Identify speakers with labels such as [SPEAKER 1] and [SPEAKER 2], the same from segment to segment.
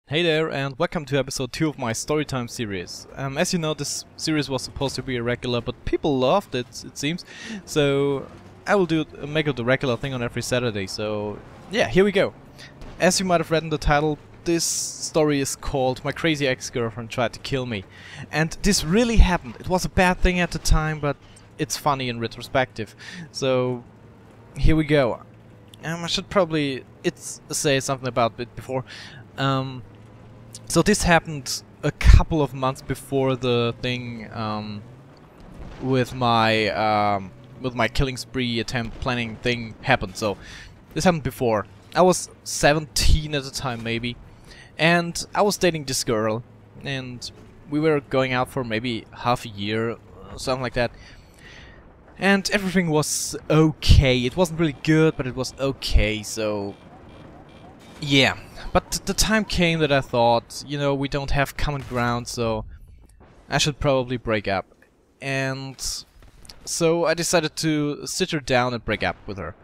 [SPEAKER 1] Hey there, and welcome to episode 2 of my Storytime series. As you know, this series was supposed to be a regular, but people loved it, it seems. So I will make it the regular thing on every Saturday. So yeah, here we go. As you might have read in the title, this story is called My Crazy Ex-Girlfriend Tried to Kill Me. And this really happened. It was a bad thing at the time, but it's funny in retrospective. So here we go. I should probably say something about it before. So this happened a couple of months before the thing with my killing spree attempt planning thing happened. So this happened before. I was 17 at the time, maybe, and I was dating this girl, and we were going out for maybe half a year, something like that. And everything was okay. It wasn't really good, but it was okay. So yeah, but the time came that I thought, you know, we don't have common ground, so I should probably break up. And so I decided to sit her down and break up with her.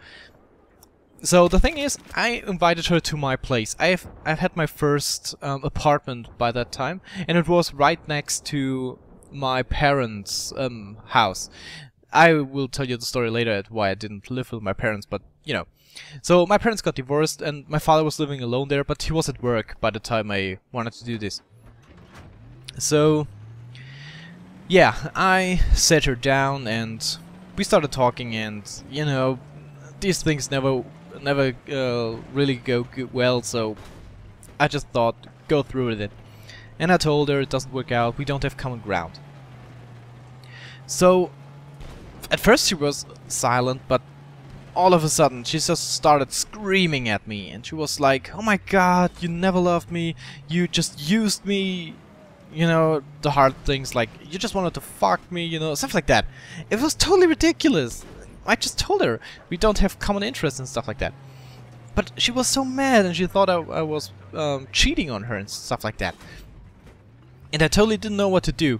[SPEAKER 1] So the thing is, I invited her to my place. I've had my first apartment by that time, and it was right next to my parents' house. I will tell you the story later at why I didn't live with my parents, but you know. So my parents got divorced and my father was living alone there, but he was at work by the time I wanted to do this. So yeah, I sat her down and we started talking, and you know, these things never really go well, so I just thought, go through with it. And I told her it doesn't work out, we don't have common ground. So at first she was silent, but all of a sudden she just started screaming at me, and she was like, oh my god, you never loved me, you just used me, you know, the hard things like you just wanted to fuck me, you know, stuff like that. It was totally ridiculous. I just told her we don't have common interests and stuff like that. But she was so mad, and she thought I was cheating on her and stuff like that. And I totally didn't know what to do.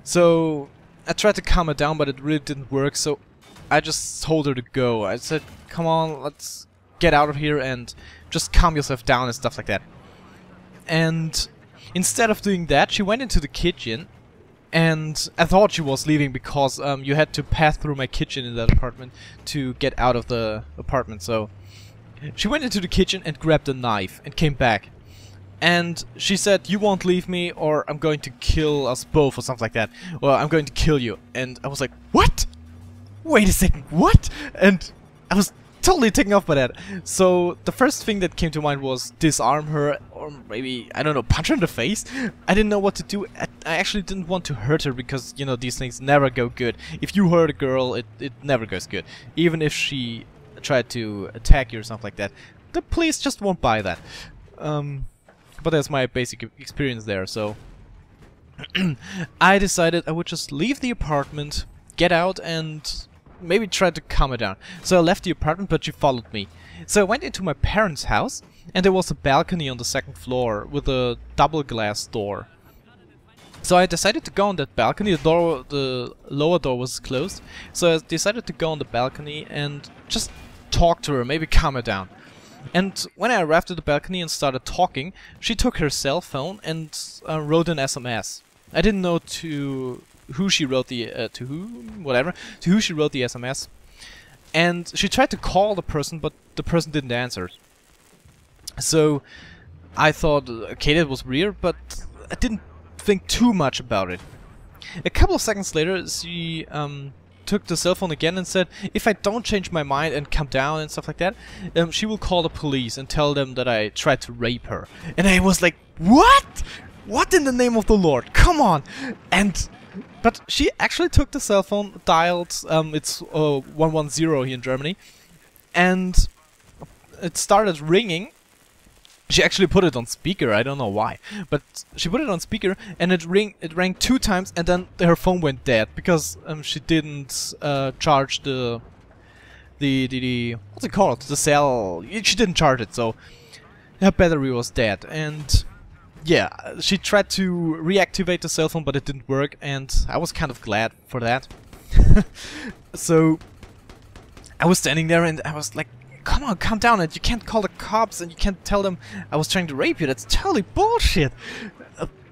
[SPEAKER 1] So I tried to calm her down, but it really didn't work, so I just told her to go. I said, come on, let's get out of here and just calm yourself down and stuff like that. And instead of doing that, she went into the kitchen, and I thought she was leaving because you had to pass through my kitchen in that apartment to get out of the apartment. So she went into the kitchen and grabbed a knife and came back. And she said, you won't leave me or I'm going to kill us both or something like that. Or I'm going to kill you. And I was like, what? Wait a second, what? And I was totally taken off by that. So the first thing that came to mind was disarm her, or maybe, I don't know, punch her in the face? I didn't know what to do. I actually didn't want to hurt her because, you know, these things never go good. If you hurt a girl, it never goes good. Even if she tried to attack you or something like that. The police just won't buy that. But that's my basic experience there, so I decided I would just leave the apartment, get out, and maybe try to calm her down. So I left the apartment, but she followed me. So I went into my parents' house, and there was a balcony on the second floor with a double glass door. So I decided to go on that balcony. The lower door was closed, so I decided to go on the balcony and just talk to her, maybe calm her down. And when I arrived at the balcony and started talking, she took her cell phone and wrote an SMS. I didn't know to who she wrote the to who she wrote the SMS, and she tried to call the person, but the person didn't answer. So I thought, okay, that was weird, but I didn't think too much about it. A couple of seconds later, she took the cell phone again and said, if I don't change my mind and come down and stuff like that, she will call the police and tell them that I tried to rape her. And I was like, what? What in the name of the Lord? Come on! But she actually took the cell phone, dialed, it's 110 here in Germany, and it started ringing. She actually put it on speaker, I don't know why, but she put it on speaker, and it rang 2 times, and then her phone went dead because she didn't charge the what's it called? The cell. She didn't charge it, so her battery was dead. And yeah, she tried to reactivate the cell phone, but it didn't work, and I was kind of glad for that. So I was standing there and I was like, come on, calm down, and you can't call the cops, and you can't tell them I was trying to rape you. That's totally bullshit.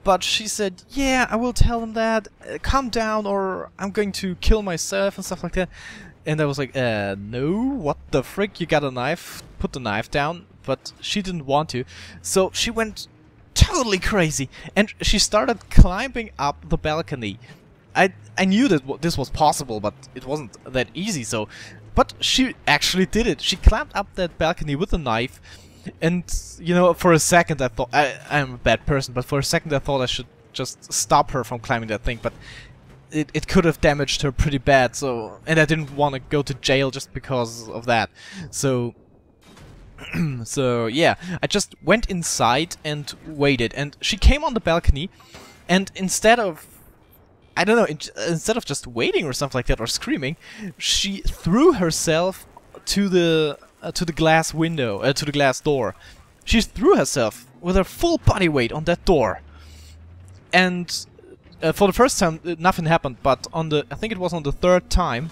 [SPEAKER 1] But she said, yeah, I will tell them that. Calm down, or I'm going to kill myself and stuff like that. And I was like, no, what the frick? You got a knife? Put the knife down. But she didn't want to, so she went totally crazy, and she started climbing up the balcony. I knew that this was possible, but it wasn't that easy. So, but she actually did it. She climbed up that balcony with a knife, and you know, for a second I thought I'm a bad person, but for a second I thought I should just stop her from climbing that thing, but it could have damaged her pretty bad. So, and I didn't want to go to jail just because of that. So. So yeah, I just went inside and waited, and she came on the balcony, and instead of, I don't know, instead of just waiting or something like that or screaming, she threw herself to the glass window, to the glass door. She threw herself with her full body weight on that door, and for the first time nothing happened, but on the, I think it was on the third time,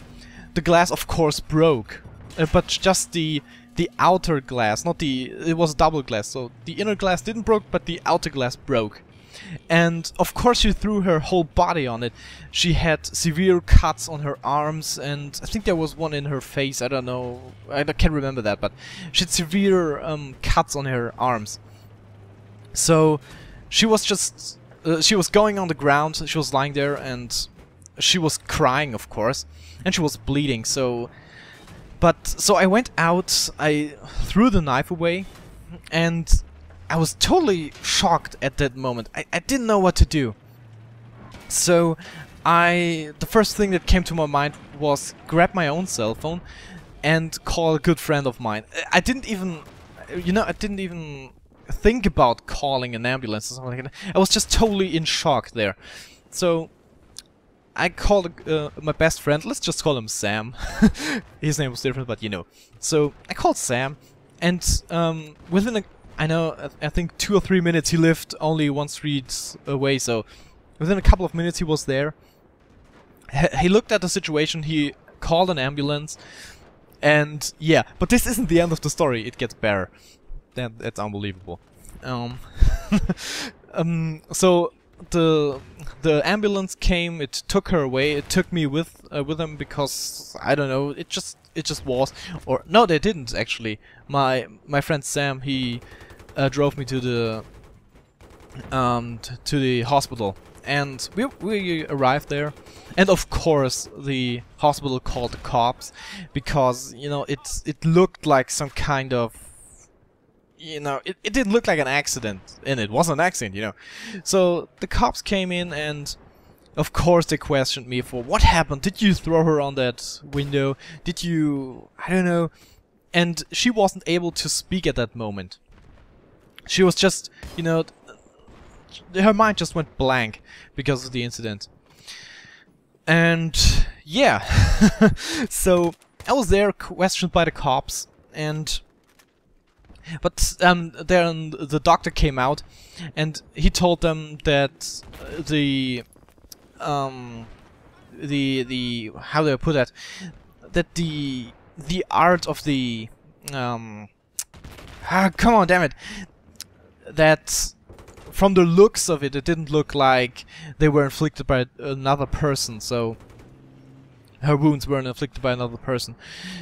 [SPEAKER 1] the glass of course broke, but just the outer glass, not the... it was double glass, so the inner glass didn't broke, but the outer glass broke. And of course she threw her whole body on it. She had severe cuts on her arms, and I think there was one in her face, I don't know, I can't remember that, but she had severe cuts on her arms. So she was just... she was going on the ground, she was lying there, and she was crying, of course, and she was bleeding, so... But, so I went out, I threw the knife away, and I was totally shocked at that moment. I didn't know what to do. So, the first thing that came to my mind was grab my own cell phone and call a good friend of mine. I didn't even, you know, I didn't even think about calling an ambulance or something like that. I was just totally in shock there. So, I called my best friend, let's just call him Sam. His name was different, but you know. So I called Sam, and within I think 2 or 3 minutes, he lived only 1 street away, so within a couple of minutes he was there. He looked at the situation, he called an ambulance, and yeah, but this isn't the end of the story, it gets better. That's unbelievable. So the ambulance came, it took her away, it took me with them because I don't know, it just was, or no, they didn't actually. My friend Sam, he drove me to the hospital, and we arrived there, and of course the hospital called the cops because, you know, it looked like some kind of, you know, it didn't look like an accident, and it was an accident, you know. So the cops came in, and of course they questioned me for what happened. Did you throw her on that window? Did you... I don't know. And she wasn't able to speak at that moment. She was just, you know, her mind just went blank because of the incident. And yeah, so I was there questioned by the cops, and... But then the doctor came out, and he told them that the how do I put that? That the art of the come on, damn it! That from the looks of it, it didn't look like they were inflicted by another person. So her wounds weren't inflicted by another person.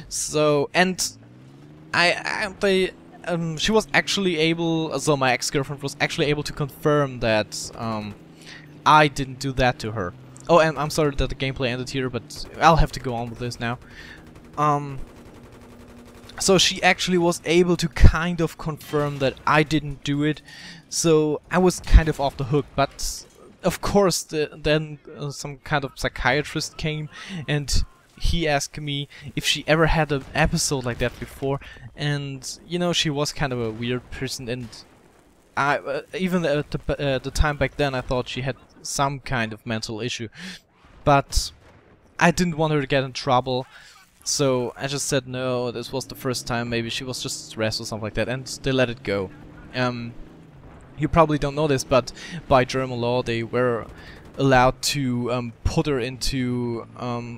[SPEAKER 1] So, and she was actually able, so my ex-girlfriend was actually able to confirm that I didn't do that to her. Oh, and I'm sorry that the gameplay ended here, but I'll have to go on with this now. So she actually was able to kind of confirm that I didn't do it, so I was kind of off the hook. But of course then some kind of psychiatrist came, and he asked me if she ever had an episode like that before, and you know, she was kind of a weird person, and I even at the time back then I thought she had some kind of mental issue, but I didn't want her to get in trouble, so I just said no, this was the first time, maybe she was just stressed or something like that, and they let it go. You probably don't know this, but by German law they were allowed to put her into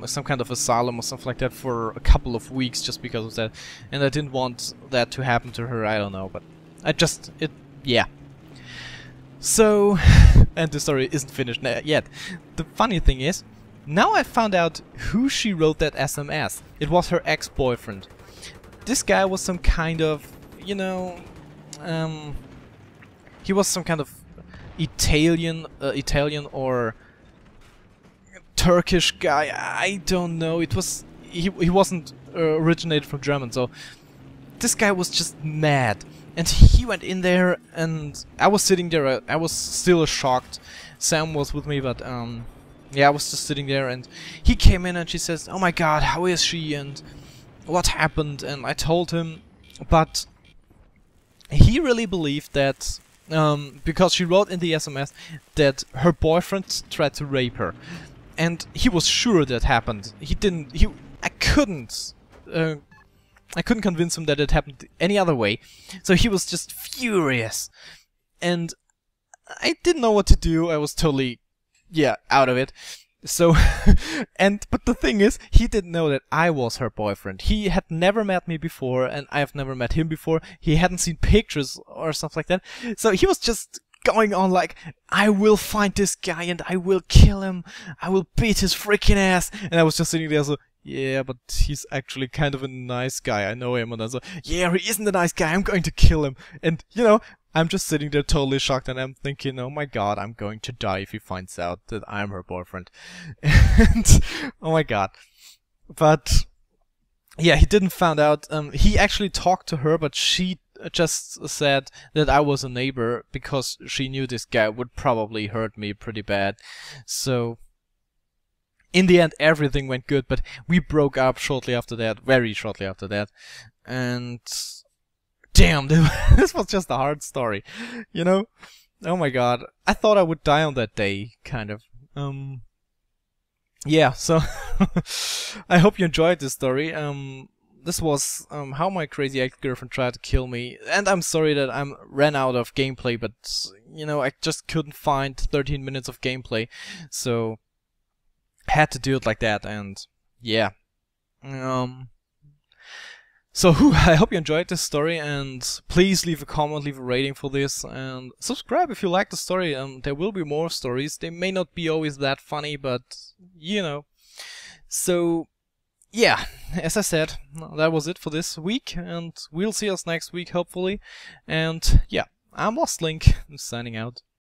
[SPEAKER 1] some kind of asylum or something like that for a couple of weeks just because of that. And I didn't want that to happen to her, I don't know, but yeah. So, and the story isn't finished yet. The funny thing is, now I found out who she wrote that SMS. It was her ex-boyfriend. This guy was some kind of, you know, he was some kind of Italian or Turkish guy. I don't know. It was he wasn't originated from German, so this guy was just mad. And he went in there, and I was sitting there. I was still shocked. Sam was with me, but yeah, I was just sitting there, and he came in, and she says, "Oh my God, how is she? And what happened?" And I told him, but he really believed that because she wrote in the SMS that her boyfriend tried to rape her, and he was sure that happened. He didn't. I couldn't convince him that it happened any other way. So he was just furious. And I didn't know what to do. I was totally, yeah, out of it. So, but the thing is, he didn't know that I was her boyfriend. He had never met me before, and I have never met him before. He hadn't seen pictures or stuff like that. So he was just going on like, I will find this guy and I will kill him. I will beat his freaking ass. And I was just sitting there so, yeah, but he's actually kind of a nice guy. I know him. And I was like, yeah, he isn't a nice guy. I'm going to kill him. And, you know, I'm just sitting there totally shocked, and I'm thinking, oh my God, I'm going to die if he finds out that I'm her boyfriend. And, oh my God. But, yeah, he didn't find out. He actually talked to her, but she just said that I was a neighbor because she knew this guy would probably hurt me pretty bad. So, in the end, everything went good, but we broke up shortly after that, very shortly after that. And damn, this was just a hard story, you know? Oh my God, I thought I would die on that day, kind of. Yeah, so I hope you enjoyed this story. This was how my crazy ex-girlfriend tried to kill me, and I'm sorry that I ran out of gameplay, but you know, I just couldn't find 13 minutes of gameplay, so had to do it like that. And yeah, so I hope you enjoyed this story, and please leave a comment, leave a rating for this, and subscribe if you like the story. There will be more stories. They may not be always that funny, but you know. So yeah, as I said, that was it for this week, and we'll see us next week hopefully. And yeah, I'm Lost Link, signing out.